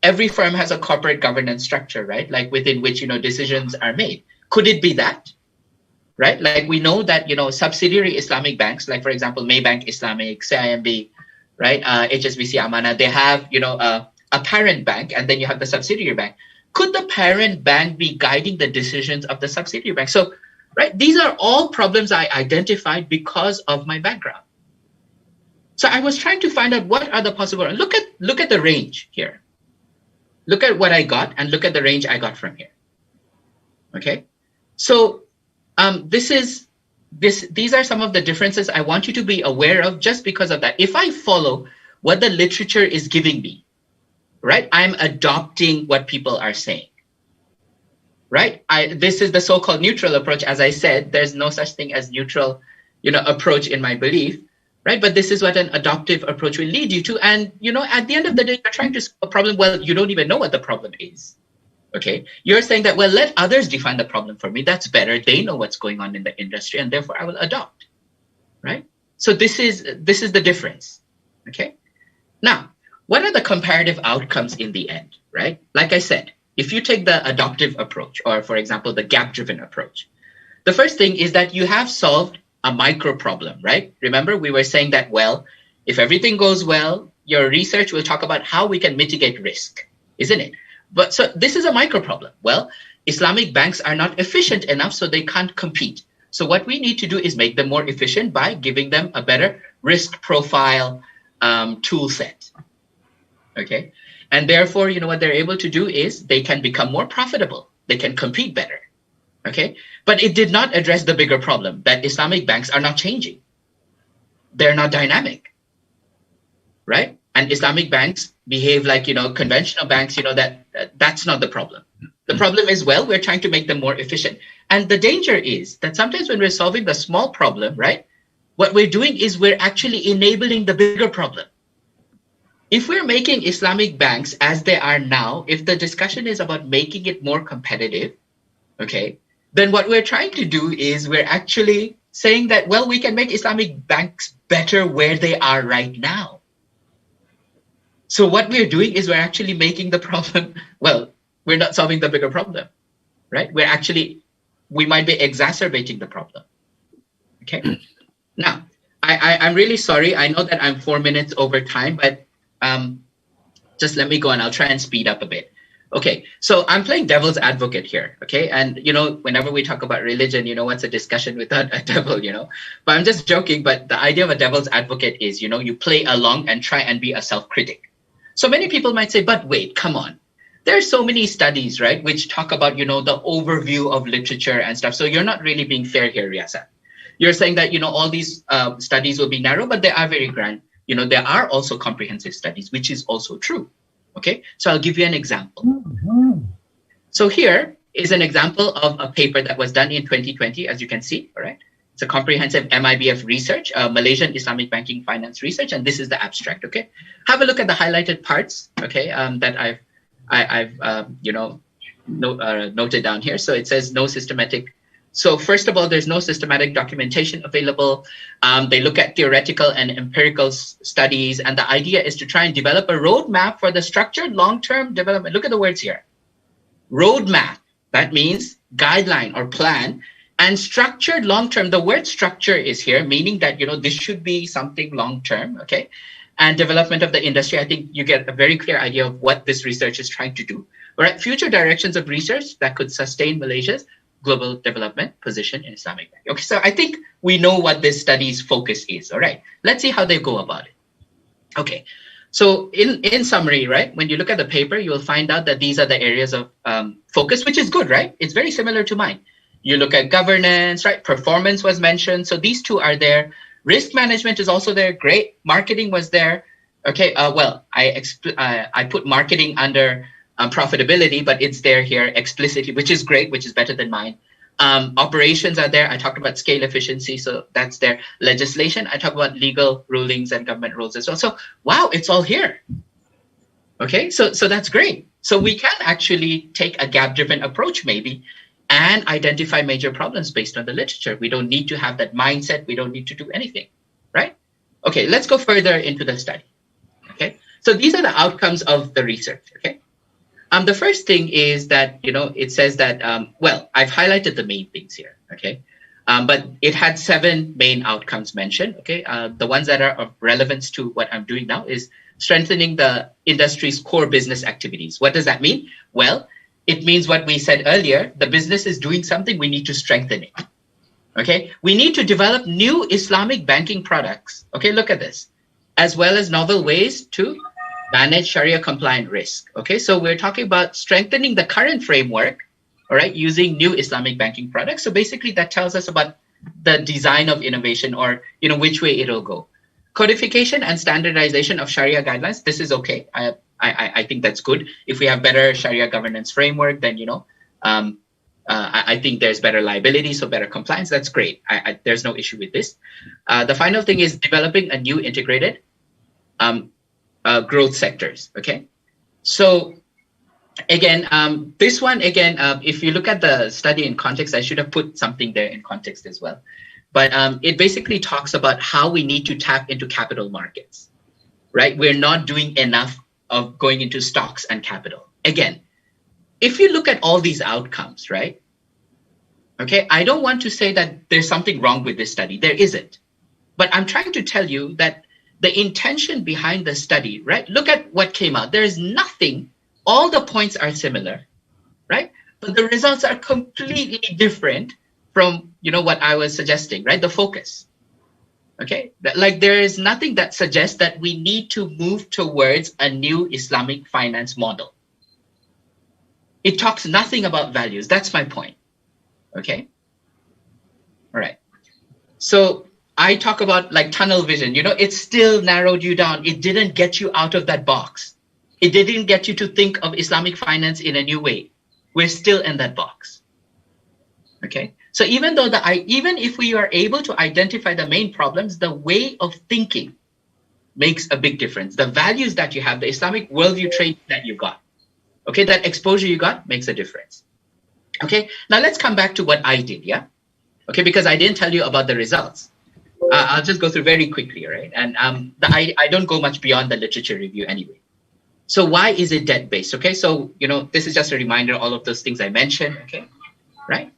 every firm has a corporate governance structure, right? Like within which, decisions are made. Could it be that? Right? Like we know that, subsidiary Islamic banks, like for example, Maybank Islamic, CIMB, right? HSBC Amana, they have, a parent bank, and then you have the subsidiary bank. Could the parent bank be guiding the decisions of the subsidiary bank? So, right, these are all problems I identified because of my background. So I was trying to find out what are the possible, look at the range here. Look at what I got and look at the range I got from here. Okay. So, these are some of the differences I want you to be aware of just because of that. If I follow what the literature is giving me, right, I'm adopting what people are saying, right? This is the so-called neutral approach. As I said, there's no such thing as neutral, approach in my belief, right? But this is what an adoptive approach will lead you to. And, at the end of the day, you're trying to solve a problem. Well, you don't even know what the problem is. Okay, you're saying that, well, let others define the problem for me. That's better. They know what's going on in the industry, and therefore I will adopt, right? So this is the difference, okay? Now, what are the comparative outcomes in the end, right? Like I said, if you take the adoptive approach, or for example, the gap-driven approach, the first thing is that you have solved a micro problem, right? Remember, we were saying that, well, if everything goes well, your research will talk about how we can mitigate risk, isn't it? But so this is a micro problem. Well, Islamic banks are not efficient enough, so they can't compete. So what we need to do is make them more efficient by giving them a better risk profile tool set. Okay. And therefore, what they're able to do is they can become more profitable. They can compete better. Okay. But it did not address the bigger problem that Islamic banks are not changing. They're not dynamic. Right? And Islamic banks behave like, conventional banks, that's not the problem. The problem is, well, we're trying to make them more efficient. And the danger is that sometimes when we're solving the small problem, right, what we're doing is we're actually enabling the bigger problem. If we're making Islamic banks as they are now, if the discussion is about making it more competitive, okay, then what we're trying to do is we're actually saying that, well, we can make Islamic banks better where they are right now. So what we're doing is we're actually making the problem, well, we're not solving the bigger problem, right? We might be exacerbating the problem, okay? Now, I'm really sorry. I know that I'm 4 minutes over time, but just let me go and I'll try and speed up a bit. Okay, so I'm playing devil's advocate here, okay? And, whenever we talk about religion, what's a discussion without a devil, But I'm just joking, but the idea of a devil's advocate is, you play along and try and be a self-critic. So many people might say, but wait, come on. There are so many studies, right, which talk about, the overview of literature and stuff. So you're not really being fair here, Yasak. You're saying that, all these studies will be narrow, but they are very grand. There are also comprehensive studies, which is also true. Okay, so I'll give you an example. So here is an example of a paper that was done in 2020, as you can see, all right? It's a comprehensive MIBF research, Malaysian Islamic Banking Finance Research, and this is the abstract, okay? Have a look at the highlighted parts, okay, that I've noted down here. So it says no systematic So first of all, there's no systematic documentation available. They look at theoretical and empirical studies, and the idea is to try and develop a roadmap for the structured long-term development. Look at the words here. Roadmap, that means guideline or plan, and structured long-term. The word structure is here, meaning that, this should be something long-term, okay? And development of the industry, I think you get a very clear idea of what this research is trying to do. All right, future directions of research that could sustain Malaysia's global development position in Islamic banking. Okay, so I think we know what this study's focus is. All right, let's see how they go about it. Okay, so in summary, right, when you look at the paper, you will find out that these are the areas of focus, which is good, right? It's very similar to mine. You look at governance, right? Performance was mentioned. So these two are there. Risk management is also there. Great. Marketing was there. Okay, well, I put marketing under profitability, but it's there here explicitly, which is great, which is better than mine. Operations are there. I talked about scale efficiency, so that's there. Legislation, I talk about legal rulings and government rules as well. So, wow, it's all here. Okay, so that's great. So we can actually take a gap-driven approach maybe and identify major problems based on the literature. We don't need to have that mindset. We don't need to do anything, right? Okay, let's go further into the study. Okay, so these are the outcomes of the research, okay? The first thing is that, it says that, well, I've highlighted the main things here, okay? But it had 7 main outcomes mentioned, okay? The ones that are of relevance to what I'm doing now is strengthening the industry's core business activities. What does that mean? Well, it means what we said earlier, the business is doing something, we need to strengthen it, okay? We need to develop new Islamic banking products, okay? Look at this, as well as novel ways to manage Sharia compliant risk. Okay, so we're talking about strengthening the current framework, all right, using new Islamic banking products. So basically that tells us about the design of innovation or, which way it'll go. Codification and standardization of Sharia guidelines. This is okay. I think that's good. If we have better Sharia governance framework, then, I think there's better liability, so better compliance. That's great. There's no issue with this. The final thing is developing a new integrated growth sectors. Okay, so again, this one again, if you look at the study in context, I should have put something there in context as well. But it basically talks about how we need to tap into capital markets, right? We're not doing enough of going into stocks and capital. Again, if you look at all these outcomes, right? Okay, I don't want to say that there's something wrong with this study. There isn't. But I'm trying to tell you that the intention behind the study, right? Look at what came out. There is nothing, all the points are similar, right? But the results are completely different from, what I was suggesting, right? The focus, okay? Like there is nothing that suggests that we need to move towards a new Islamic finance model. It talks nothing about values. That's my point, okay? All right. So I talk about like tunnel vision, it still narrowed you down. It didn't get you out of that box. It didn't get you to think of Islamic finance in a new way. We're still in that box. Okay. So even if we are able to identify the main problems, the way of thinking makes a big difference. The values that you have, the Islamic worldview trait that you got, okay, that exposure you got makes a difference. Okay. Now let's come back to what I did. Yeah. Okay. Because I didn't tell you about the results. I'll just go through very quickly, right? And I don't go much beyond the literature review anyway. So why is it debt-based? Okay, so, this is just a reminder, all of those things I mentioned, okay, right?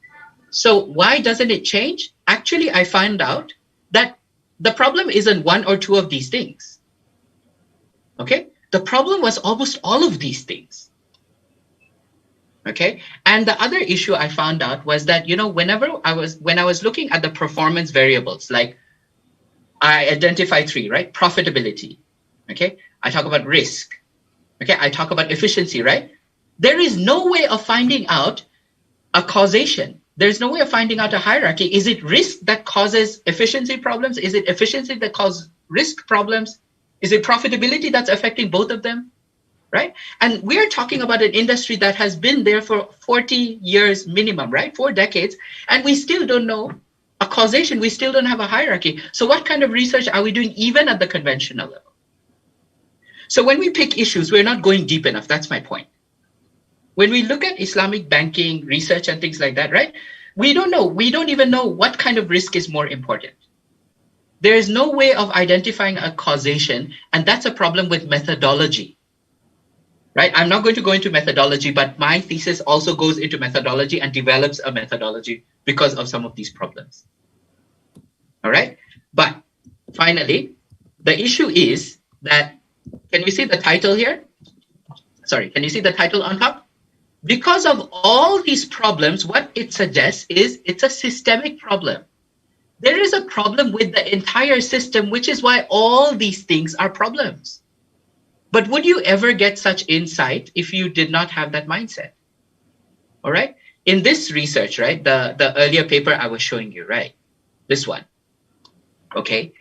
So why doesn't it change? Actually, I found out that the problem isn't one or two of these things, okay? The problem was almost all of these things, okay? And the other issue I found out was that, when I was looking at the performance variables, like, I identify 3, right? Profitability, okay? I talk about risk, okay? I talk about efficiency, right? There is no way of finding out a causation. There's no way of finding out a hierarchy. Is it risk that causes efficiency problems? Is it efficiency that causes risk problems? Is it profitability that's affecting both of them, right? And we're talking about an industry that has been there for 40 years minimum, right? 4 decades, and we still don't know a causation. We still don't have a hierarchy. So what kind of research are we doing even at the conventional level? So when we pick issues, we're not going deep enough. That's my point. When we look at Islamic banking research and things like that, right? We don't know. We don't even know what kind of risk is more important. There is no way of identifying a causation, and that's a problem with methodology. Right? I'm not going to go into methodology, but my thesis also goes into methodology and develops a methodology because of some of these problems. All right? But finally, the issue is that, can you see the title here? Sorry, can you see the title on top? Because of all these problems, what it suggests is it's a systemic problem. There is a problem with the entire system, which is why all these things are problems. But would you ever get such insight if you did not have that mindset? All right. In this research, right, the earlier paper I was showing you, right, this one. Okay.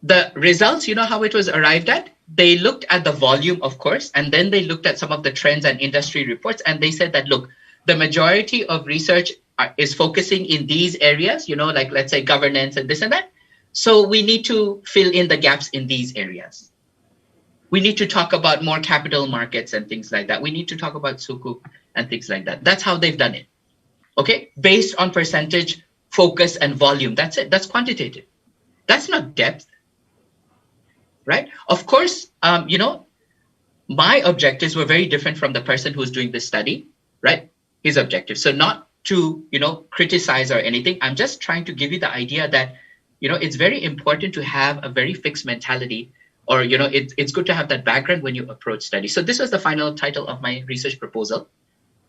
The results, you know how it was arrived at? They looked at the volume, of course, and then they looked at some of the trends and industry reports, and they said that, look, the majority of research is focusing in these areas, you know, like let's say governance and this and that. So we need to fill in the gaps in these areas. We need to talk about more capital markets and things like that. We need to talk about sukuk and things like that. That's how they've done it. Okay, based on percentage, focus, and volume. That's it. That's quantitative. That's not depth. Right? Of course, you know, my objectives were very different from the person who's doing this study, right? His objectives. So not to, you know, criticize or anything. I'm just trying to give you the idea that, you know, it's very important to have a very fixed mentality, or, you know, it's good to have that background when you approach studies. So this was the final title of my research proposal.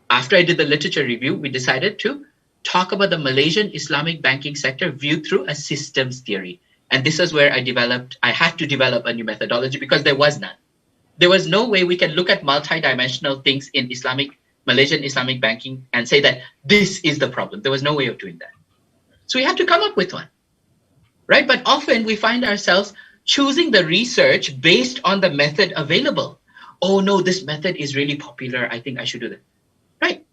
After I did the literature review, we decided to talk about the Malaysian Islamic banking sector viewed through a systems theory. And this is where I had to develop a new methodology because there was none. There was no way we can look at multidimensional things in Malaysian Islamic banking and say that this is the problem. There was no way of doing that. So we had to come up with one, right? But often we find ourselves choosing the research based on the method available. Oh no, this method is really popular. I think I should do that, right?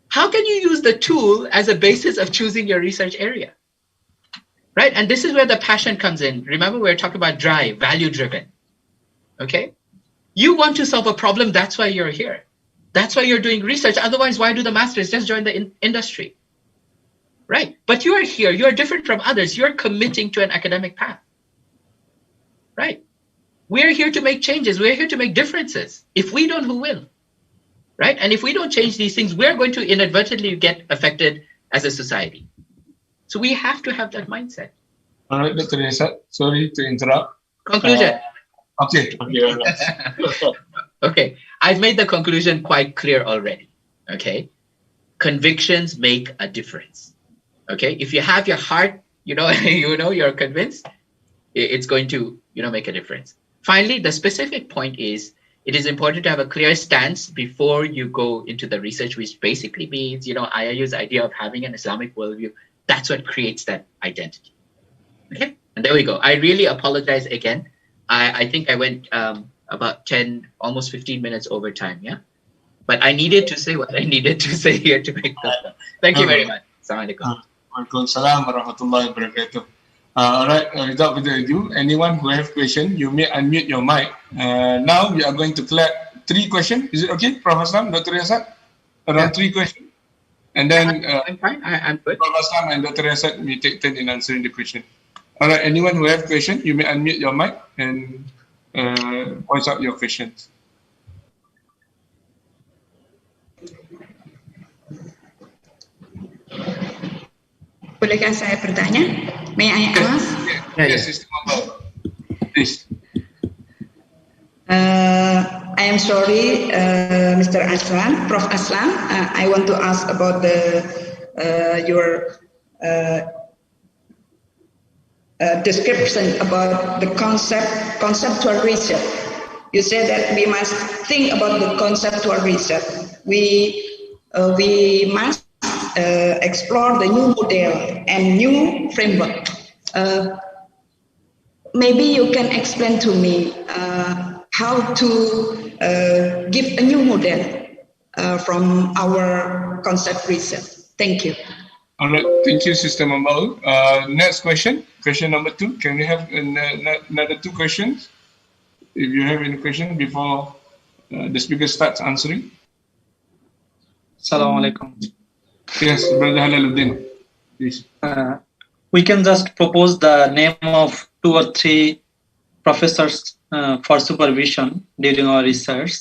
How can you use the tool as a basis of choosing your research area? Right? And this is where the passion comes in. Remember, we were talking about drive, value-driven. Okay? You want to solve a problem, that's why you're here. That's why you're doing research. Otherwise, why do the masters? Just join the industry. Right? But you are here. You're different from others. You're committing to an academic path. Right? We're here to make changes. We're here to make differences. If we don't, who will? Right? And if we don't change these things, we're going to inadvertently get affected as a society. So we have to have that mindset. All right, Dr. Yasak, sorry to interrupt. Conclusion. Okay. Okay, I've made the conclusion quite clear already. Okay, convictions make a difference. Okay, if you have your heart, you know, you're convinced, it's going to, you know, make a difference. Finally, the specific point is, it is important to have a clear stance before you go into the research, which basically means, you know, IIU's idea of having an Islamic worldview. That's what creates that identity. Okay, and there we go. I really apologize again. I think I went about 10, almost 15 minutes over time, yeah? But I needed to say what I needed to say here to make that. Thank you very much. Assalamualaikum. Waalaikumsalam warahmatullahi wabarakatuh. All right, without further ado, anyone who have question, you may unmute your mic. Now we are going to collect 3 questions. Is it okay, Prof. Aslam, Dr. Yasak? Around 3 questions. And then I'm fine. I'm good. Prof. Aslam and Dr. Yasak may take turn in answering the question. All right, anyone who have question, you may unmute your mic and voice out your questions. Bolehkah saya bertanya? May I ask? Yes, Sister Mamba. Please. I am sorry, Mr. Aslam, Prof. Aslam. I want to ask about your description about the conceptual research. You said that we must think about the conceptual research. We must explore the new model and new framework. Maybe you can explain to me how to give a new model from our concept research. Thank you. All right, thank you, Sister Mamba. Next question number 2. Can we have another 2 questions? If you have any question before the speaker starts answering. Assalamualaikum. Yes, Brother Halaluddin. please. We can just propose the name of 2 or 3 professors for supervision during our research.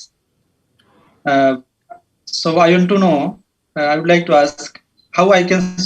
So I want to know, I would like to ask how I can